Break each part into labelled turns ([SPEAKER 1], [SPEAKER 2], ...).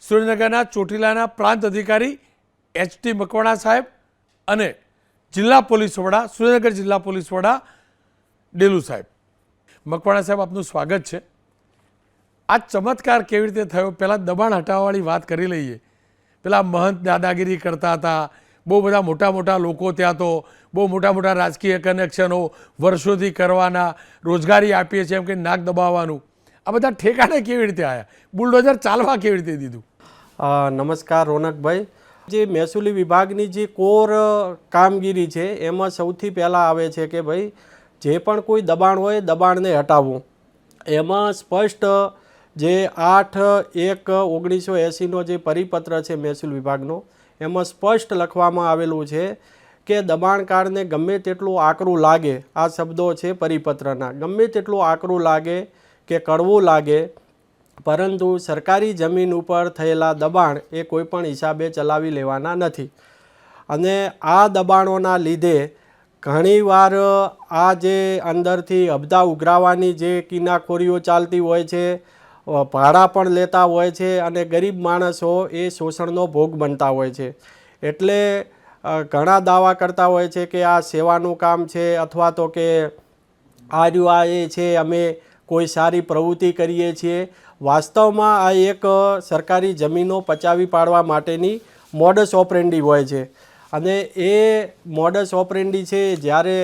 [SPEAKER 1] સુરેન્દ્રનગરના ચોટીલાના પ્રાંત અધિકારી એચ.ટી. મકવાણા સાહેબ અને જિલ્લા પોલીસ વડા સુરેન્દ્રનગર જિલ્લા પોલીસ વડા ડેલુ સાહેબ. મકવાણા સાહેબ, આપનું સ્વાગત છે. આ ચમત્કાર કેવી રીતે થયો? પહેલાં દબાણ હટાવવાવાળી વાત કરી લઈએ. પેલા મહંત દાદાગીરી કરતા હતા, બહુ બધા મોટા મોટા લોકો ત્યાં, તો બહુ મોટા મોટા રાજકીય કનેક્શનો વર્ષોથી કરવાના, રોજગારી આપીએ છીએ એમ કે નાક દબાવવાનું, આ બધા ઠેકાણે કેવી રીતે આવ્યા? બુલડોઝર ચાલવા કેવી રીતે દીધું?
[SPEAKER 2] નમસ્કાર રોનકભાઈ. જે મહેસૂલી વિભાગની જે કોર કામગીરી છે એમાં સૌથી પહેલાં આવે છે કે ભાઈ જે પણ કોઈ દબાણ હોય દબાણને હટાવવું. એમાં સ્પષ્ટ જે 8/1/1980નો જે પરિપત્ર છે મહેસૂલ વિભાગનો, એમાં સ્પષ્ટ લખવામાં આવેલું છે કે દબાણકારને ગમે તેટલું આકરું લાગે, આ શબ્દો છે પરિપત્રના, ગમે તેટલું આકરું લાગે કે કડવું લાગે, પરંતુ સરકારી જમીન ઉપર થયેલા દબાણ એ કોઈપણ હિસાબે ચલાવી લેવાના નથી. અને આ દબાણોના લીધે ઘણીવાર આ જે અંદરથી અબધા ઉઘરાવાની જે કિનાખોરીઓ ચાલતી હોય છે, ભાડા પણ લેતા હોય છે અને ગરીબ માણસો એ શોષણનો ભોગ બનતા હોય છે. એટલે ઘણા દાવા કરતા હોય છે કે આ સેવાનું કામ છે, અથવા તો કે આ રહ્યું આ એ છે, અમે કોઈ સારી પ્રવૃત્તિ કરીએ છીએ. વાસ્તવમાં આ એક સરકારી જમીનો પચાવી પાડવા માટેની મોડસ ઓપરેન્ડી હોય છે. અને એ મોડસ ઓપરેન્ડી છે જ્યારે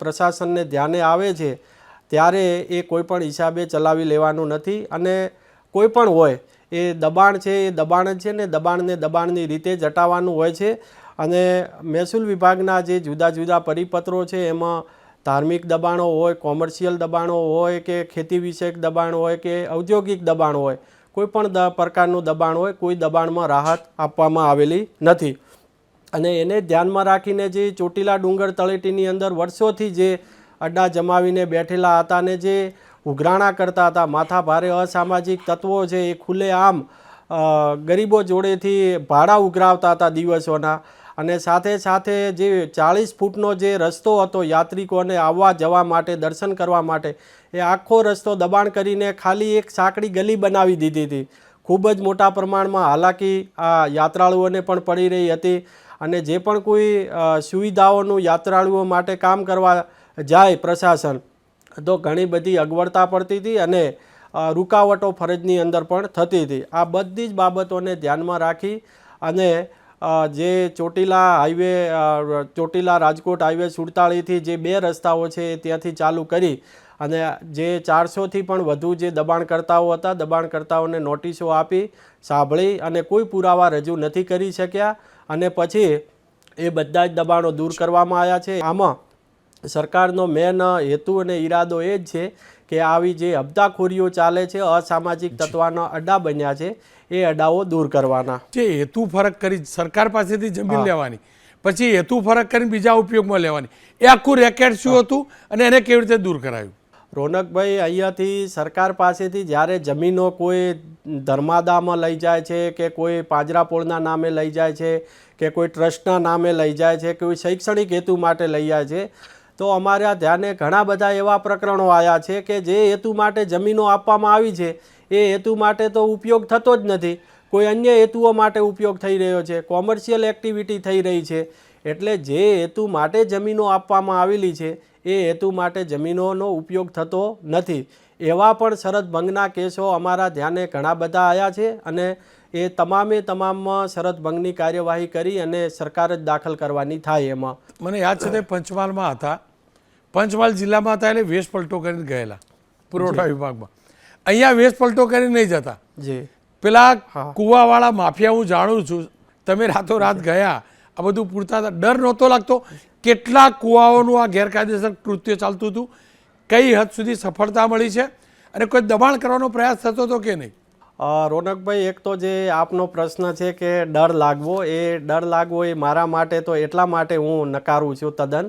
[SPEAKER 2] પ્રશાસનને ધ્યાને આવે છે ત્યારે એ કોઈપણ હિસાબે ચલાવી લેવાનું નથી. અને કોઈ પણ હોય એ દબાણ છે એ દબાણ જ છે ને દબાણને દબાણની રીતે જ હટાવવાનું હોય છે. અને મહેસૂલ વિભાગના જે જુદા જુદા પરિપત્રો છે એમાં ધાર્મિક દબાણો હોય, કોમર્શિયલ દબાણો હોય કે ખેતી વિષયક દબાણ હોય કે ઔદ્યોગિક દબાણ હોય, કોઈ પણ પ્રકારનું દબાણ હોય, કોઈ દબાણમાં રાહત આપવામાં આવેલી નથી. અને એને ધ્યાનમાં રાખીને જે ચોટીલા ડુંગર તળેટીની અંદર વર્ષોથી જે અડ્ડા જમાવીને બેઠેલા હતા અને જે ઉઘરાણા કરતા હતા, માથા ભારે અસામાજિક તત્વો છે એ ખુલ્લેઆમ ગરીબો જોડેથી ભાડા ઉઘરાવતા હતા દિવસોના. અને સાથે સાથે જે 40 ફૂટનો જે રસ્તો હતો યાત્રિકોને આવવા જવા માટે, દર્શન કરવા માટે, એ આખો રસ્તો દબાણ કરીને ખાલી એક સાંકડી ગલી બનાવી દીધી હતી. ખૂબ જ મોટા પ્રમાણમાં હાલાકી આ યાત્રાળુઓને પણ પડી રહી હતી. અને જે પણ કોઈ સુવિધાઓનું યાત્રાળુઓ માટે કામ કરવા જાય પ્રશાસન, તો ઘણી બધી અગવડતા પડતી હતી અને રૂકાવટો ફરજની અંદર પણ થતી હતી. આ બધી જ બાબતોને ધ્યાનમાં રાખી અને જે ચોટીલા હાઈવે, ચોટીલા રાજકોટ હાઈવે 47થી જે 2 રસ્તાઓ છે ત્યાંથી ચાલુ કરી અને જે 400થી પણ વધુ જે દબાણકર્તાઓ હતા, દબાણકર્તાઓને નોટિસો આપી, સાંભળી અને કોઈ પુરાવા રજૂ નથી કરી શક્યા. અને પછી એ બધા જ દબાણો દૂર કરવામાં આવ્યા છે. આમાં સરકારનો મેન હેતુ અને ઈરાદો એ જ છે કે આવી જે હપ્તાખોરીઓ ચાલે છે, અસામાજિક તત્વના અડ્ડા બન્યા છે, એ અડ્ડાઓ દૂર કરવાના.
[SPEAKER 1] જે હેતુ ફરક કરી સરકાર પાસેથી જમીન લેવાની, પછી હેતુ ફરક કરીને બીજા ઉપયોગમાં લેવાની, એ આખું રેકેટ શું હતું અને એને કેવી રીતે દૂર કરાયું?
[SPEAKER 2] રોનકભાઈ, અહીંયાથી સરકાર પાસેથી જ્યારે જમીનો કોઈ ધર્માદામાં લઈ જાય છે કે કોઈ પાંજરાપોળના નામે લઈ જાય છે કે કોઈ ટ્રસ્ટના નામે લઈ જાય છે, કોઈ શૈક્ષણિક હેતુ માટે લઈ જાય છે, તો અમારા ધ્યાને ઘણા બધા એવા પ્રકરણો આવ્યા છે કે જે હેતુ માટે જમીનો આપવામાં આવી છે એ હેતુ માટે તો ઉપયોગ થતો જ નથી, કોઈ અન્ય હેતુઓ માટે ઉપયોગ થઈ રહ્યો છે, કોમર્શિયલ એક્ટિવિટી થઈ રહી છે. એટલે જે હેતુ માટે જમીનો આપવામાં આવેલી છે એ હેતુ માટે જમીનોનો ઉપયોગ થતો નથી. એવા પણ શરત ભંગના કેસો અમારા ધ્યાને ઘણા બધા આવ્યા છે અને એ તમામે તમામમાં શરત ભંગની કાર્યવાહી કરી અને સરકાર જ દાખલ કરવાની થાય. એમાં
[SPEAKER 1] મને યાદ છે તે પંચમહાલમાં હતા, પંચમહાલ જિલ્લામાં હતા, એટલે વેશ પલટો કરીને ગયેલા પુરવઠા વિભાગમાં. અહીંયા વેશ પલટો કરીને નહીં જતા.
[SPEAKER 2] જી,
[SPEAKER 1] પેલા કુવાવાળા માફિયા હું જાણું છું, તમે રાતોરાત ગયા, આ બધું પૂરતા હતા, ડર નહોતો લાગતો? કેટલા કુવાઓનું આ ગેરકાયદેસર કૃત્ય ચાલતું હતું, કઈ હદ સુધી સફળતા મળી છે અને કોઈ દબાણ કરવાનો પ્રયાસ થતો હતો કે નહીં?
[SPEAKER 2] રોનકભાઈ, એક તો જે આપનો પ્રશ્ન છે કે ડર લાગવો, એ ડર લાગવો એ મારા માટે તો એટલા માટે હું નકારું છું તદ્દન,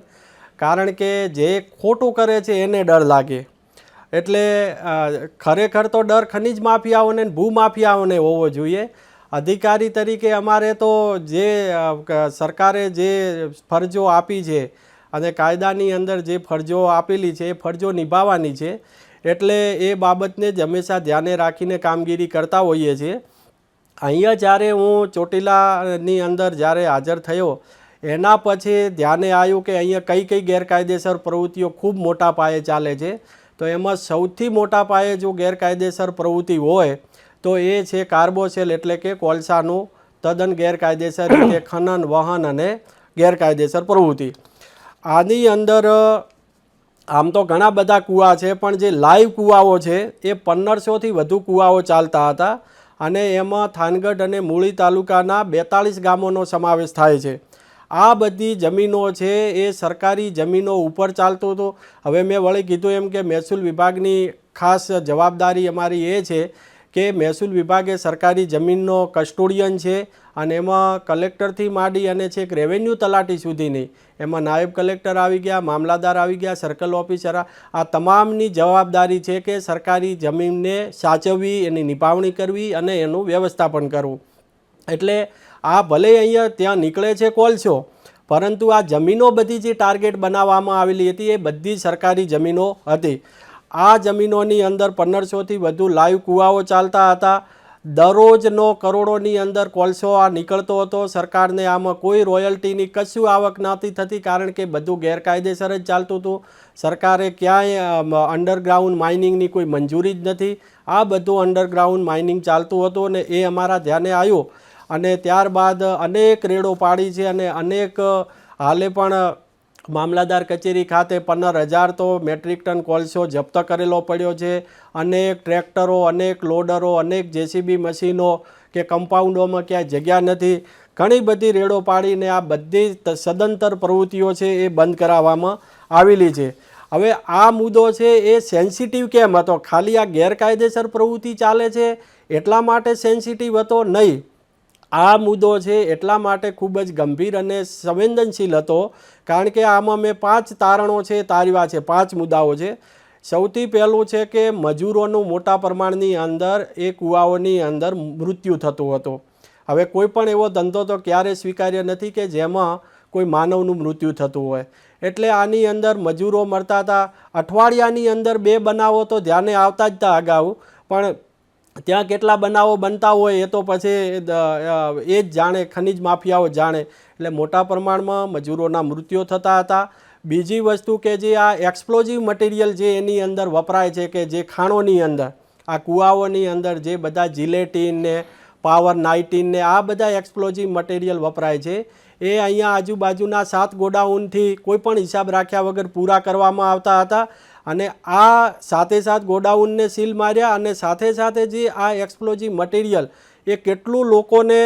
[SPEAKER 2] કારણ કે જે ખોટું કરે છે એને ડર લાગે. એટલે ખરેખર તો ડર ખનિજ માફિયાઓને, ભૂમાફિયાઓને હોવો જોઈએ. અધિકારી તરીકે અમારે તો જે સરકારે જે ફરજો આપી છે અને કાયદાની અંદર જે ફરજો આપેલી છે એ ફરજો નિભાવવાની છે. એટલે એ બાબતને જ હંમેશા ધ્યાને રાખીને કામગીરી કરતા હોઈએ છીએ. અહીંયા જ્યારે હું ચોટીલાની અંદર જ્યારે હાજર થયો એના પછી ધ્યાને આવ્યું કે અહીંયા કઈ કઈ ગેરકાયદેસર પ્રવૃત્તિઓ ખૂબ મોટા પાયે ચાલે છે. તો એમાં સૌથી મોટા પાયે જો ગેરકાયદેસર પ્રવૃત્તિ હોય તો એ છે કાર્બોસેલ એટલે કે કોલસાનું તદ્દન ગેરકાયદેસર રીતે ખનન વહન અને ગેરકાયદેસર પ્રવૃત્તિ. આની અંદર આમ તો ઘણા બધા કૂવા છે પણ જે લાઈવ કૂવાઓ છે એ 1500થી વધુ કૂવાઓ ચાલતા હતા અને એમાં થાનગઢ અને મૂળી તાલુકાના 42 ગામોનો સમાવેશ થાય છે. આ બધી જમીનો છે એ સરકારી જમીનો ઉપર ચાલતું હતું. હવે મેં વળી કીધું એમ કે મહેસૂલ વિભાગની ખાસ જવાબદારી અમારી એ છે કે મહેસૂલ વિભાગ એ સરકારી જમીનનો કસ્ટોડિયન છે અને એમાં કલેક્ટરથી માંડી અને છેક રેવન્યુ તલાટી સુધીની એમાં નાયબ કલેક્ટર આવી ગયા, મામલાદાર આવી ગયા, સર્કલ ઓફિસર, આ તમામની જવાબદારી છે કે સરકારી જમીનને સાચવવી, એની નિભાવણી કરવી અને એનું વ્યવસ્થાપન કરવું. એટલે આ ભલે અહીંયા ત્યાં નીકળે છે કોલસો પરંતુ આ જમીનો બધી જે ટાર્ગેટ બનાવવામાં આવેલી હતી એ બધી સરકારી જમીનો હતી. આ જમીનોની અંદર 1500થી વધુ લાઈવ કૂવાઓ ચાલતા હતા. દરરોજનો કરોડોની અંદર કોલસો આ નીકળતો હતો. સરકારને આમાં કોઈ રોયલ્ટીની કશું આવક નહોતી થતી કારણ કે બધું ગેરકાયદેસર જ ચાલતું હતું. સરકારે ક્યાંય અંડરગ્રાઉન્ડ માઇનિંગની કોઈ મંજૂરી જ નથી. આ બધું અંડરગ્રાઉન્ડ માઇનિંગ ચાલતું હતું અને એ અમારા ધ્યાને આવ્યું અને ત્યારબાદ અનેક રેડો પાડી છે અને અનેક હાલે પણ મામલાદાર કચેરી ખાતે 15,000 તો મેટ્રિક ટન કોલસો જપ્ત કરેલો પડ્યો છે. અનેક ટ્રેક્ટરો, અનેક લોડરો, અનેક જેસીબી મશીનો કે કમ્પાઉન્ડોમાં ક્યાંય જગ્યા નથી. ઘણી બધી રેડો પાડીને આ બધી સદંતર પ્રવૃત્તિઓ છે એ બંધ કરાવવામાં આવેલી છે. હવે આ મુદ્દો છે એ સેન્સિટિવ કેમ હતો? ખાલી આ ગેરકાયદેસર પ્રવૃત્તિ ચાલે છે એટલા માટે સેન્સિટિવ હતો? નહીં. આ મુદ્દો છે એટલા માટે ખૂબ જ ગંભીર અને સંવેદનશીલ હતો કારણ કે આમાં મેં 5 તારણો છે તારવ્યા છે, 5 મુદ્દાઓ છે. સૌથી પહેલું છે કે મજૂરોનું મોટા પ્રમાણની અંદર એ કૂવાઓની અંદર મૃત્યુ થતું હતું. હવે કોઈ પણ એવો ધંધો તો ક્યારે સ્વીકાર્ય નથી કે જેમાં કોઈ માનવનું મૃત્યુ થતું હોય. એટલે આની અંદર મજૂરો મરતા હતા. અઠવાડિયાની અંદર 2 બનાવો તો ધ્યાને આવતા જ હતા અગાઉ, પણ ત્યાં કેટલા બનાવો બનતા હોય એ તો પછી એ જ જાણે, ખનિજ માફિયાઓ જાણે. એટલે મોટા પ્રમાણમાં મજૂરોના મૃત્યુ થતા હતા. બીજી વસ્તુ કે જે આ એક્સપ્લોઝિવ મટીરિયલ જે એની અંદર વપરાય છે કે જે ખાણોની અંદર આ કૂવાઓની અંદર જે બધા જિલેટીન ને પાવર નાઇટીન ને આ બધા એક્સપ્લોઝિવ મટીરિયલ વપરાય છે એ અહીંયા આજુબાજુના 7 ગોડાઉનથી કોઈ પણ હિસાબ રાખ્યા વગર પૂરા કરવામાં આવતા હતા. અને આ સાથે ગોડાઉનને સીલ માર્યા અને સાથે જે આ એક્સપ્લોઝિવ મટીરિયલ એ કેટલું લોકોને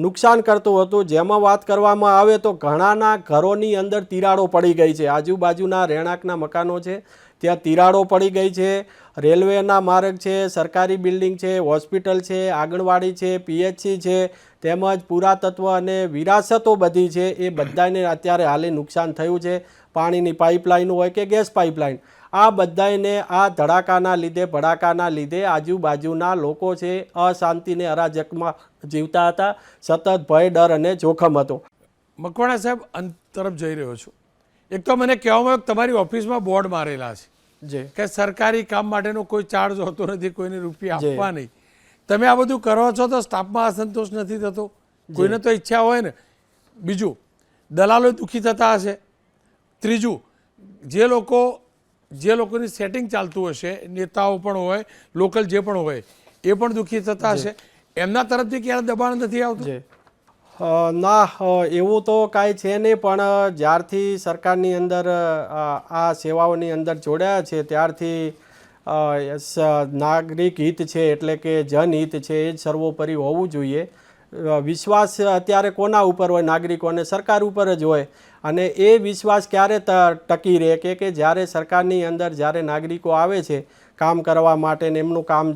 [SPEAKER 2] નુકસાન કરતું હતું. જેમાં વાત કરવામાં આવે તો ઘણાના ઘરોની અંદર તિરાડો પડી ગઈ છે. આજુબાજુના રહેણાંકના મકાનો છે ત્યાં તિરાડો પડી ગઈ છે. રેલવેના માર્ગ છે, સરકારી બિલ્ડિંગ છે, હોસ્પિટલ છે, આંગણવાડી છે, પીએચસી છે, તેમજ પુરાતત્વ અને વિરાસતો બધી છે એ બધાને અત્યારે હાલે નુકસાન થયું છે. પાણીની પાઇપલાઇન હોય કે ગેસ પાઇપલાઇન, આ બધાને આ ધડાકાના લીધે ભડાકાના લીધે આજુબાજુના લોકો છે અશાંતિને અરાજકમાં જીવતા હતા. સતત ભય, ડર અને જોખમ હતો.
[SPEAKER 1] મકવાણા સાહેબ, અંત તરફ જઈ રહ્યો છું. એક તો મને કહેવામાં આવ્યું કે તમારી ઓફિસમાં બોર્ડ મારેલા છે
[SPEAKER 2] જે
[SPEAKER 1] કે સરકારી કામ માટેનો કોઈ ચાર્જ હોતો નથી, કોઈને રૂપિયા આપવા નહીં. તમે આ બધું કરો છો તો સ્ટાફમાં અસંતોષ નથી થતો? કોઈને તો ઈચ્છા હોય ને. બીજું, દલાલો દુઃખી થતા હશે. ત્રીજું, જે લોકોની સેટિંગ ચાલતું હશે, નેતાઓ પણ હોય, લોકલ જે પણ હોય એ પણ દુઃખી થતા હશે. એમના તરફથી ક્યારે દબાણ નથી આવતું?
[SPEAKER 2] ના, એવું તો કાંઈ છે નહીં. પણ જ્યારથી સરકારની અંદર આ સેવાઓની અંદર જોડાયા છે ત્યારથી નાગરિક હિત છે એટલે કે જનહિત છે એ જ સર્વોપરી હોવું જોઈએ. વિશ્વાસ અત્યારે કોના ઉપર હોય? નાગરિકોને સરકાર ઉપર જ હોય. અને એ વિશ્વાસ ક્યારે ટકી રહે કે જ્યારે સરકારની અંદર જ્યારે નાગરિકો આવે છે કામ કરવા માટે ને એમનું કામ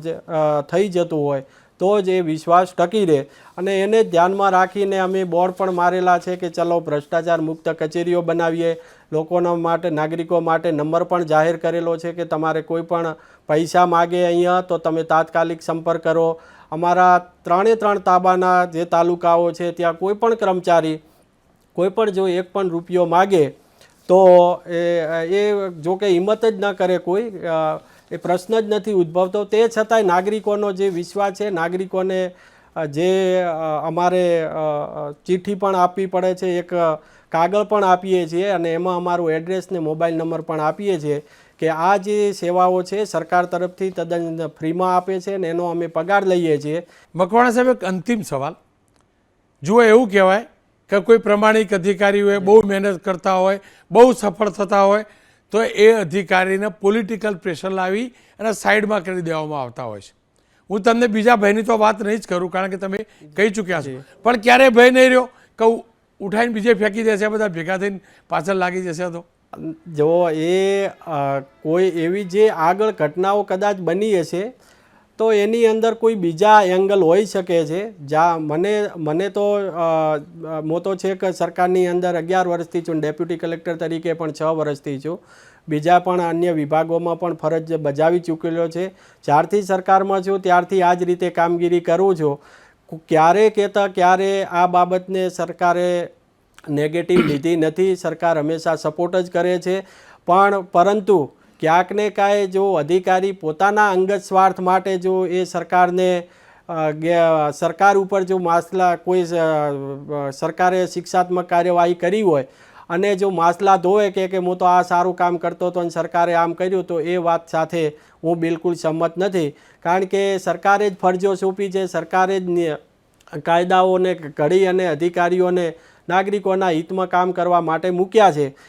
[SPEAKER 2] થઈ જતું હોય તો જ એ વિશ્વાસ ટકી રહે. અને એને ધ્યાનમાં રાખીને અમે બોર્ડ પણ મારેલા છે કે ચલો ભ્રષ્ટાચાર મુક્ત કચેરીઓ બનાવીએ. લોકોના માટે, નાગરિકો માટે નંબર પણ જાહેર કરેલો છે કે તમારે કોઈ પણ પૈસા માગે અહીંયા તો તમે તાત્કાલિક સંપર્ક કરો. અમારા 3 તાબાના જે તાલુકાઓ છે ત્યાં કોઈ પણ કર્મચારી કોઈ પણ જો 1 પણ રૂપિયો માગે તો એ જો કે હિંમત જ ન કરે, કોઈ એ પ્રશ્ન જ નથી ઉદ્ભવતો. તે છતાંય નાગરિકોનો જે વિશ્વાસ છે, નાગરિકોને જે અમારે ચિઠ્ઠી પણ આપવી પડે છે, એક કાગળ પણ આપીએ છીએ અને એમાં અમારું એડ્રેસ ને મોબાઈલ નંબર પણ આપીએ છીએ કે આ જે સેવાઓ છે સરકાર તરફથી તદ્દન ફ્રીમાં આપે છે ને એનો અમે પગાર લઈએ છીએ.
[SPEAKER 1] મકવાણા સાહેબ, એક અંતિમ સવાલ. જુઓ, એવું કહેવાય કે કોઈ પ્રમાણિક અધિકારી હોય, બહુ મહેનત કરતા હોય, બહુ સફળ થતા હોય, તો એ અધિકારીને પોલિટિકલ પ્રેશર લાવી અને સાઈડમાં કરી દેવામાં આવતા હોય છે. હું તમને બીજા ભયની તો વાત નહીં જ કરું, કારણ કે તમે કહી ચૂક્યા છો, પણ ક્યારેય ભય નહીં રહ્યો કે ઉઠાઈને બીજે ફેંકી દેશે, બધા ભેગા થઈને પાછળ લાગી જશે? તો
[SPEAKER 2] જો એ કોઈ એવી જે આગળ ઘટનાઓ કદાચ બની હશે તો એની અંદર કોઈ બીજા એંગલ હોઈ શકે છે. મને તો મોટો છે કે સરકારની અંદર 11 વર્ષથી છું, ડેપ્યુટી કલેક્ટર તરીકે પણ 6 વર્ષથી છું, બીજા પણ અન્ય વિભાગોમાં પણ ફરજ બજાવી ચૂકેલો છે. જ્યારથી સરકારમાં છું ત્યારથી આ જ રીતે કામગીરી કરું છું. ક્યારે કહેતા ક્યારે આ બાબતને સરકારે નેગેટિવ લીધી નથી. સરકાર હંમેશા સપોર્ટ જ કરે છે, પરંતુ ક્યાંક ને કાંઈ જો અધિકારી પોતાના અંગત સ્વાર્થ માટે જો એ સરકાર ઉપર જો કોઈ સરકારે શિક્ષાત્મક કાર્યવાહી કરી હોય અને જો માસલા ધોવે કે હું તો આ સારું કામ કરતો હતો અને સરકારે આમ કર્યું, તો એ વાત સાથે હું બિલકુલ સંમત નથી. કારણ કે સરકારે જ ફરજો સોંપી છે, સરકારે જ કાયદાઓને ઘડી અને અધિકારીઓને નાગરિકોના હિતમાં કામ કરવા માટે મૂક્યા છે.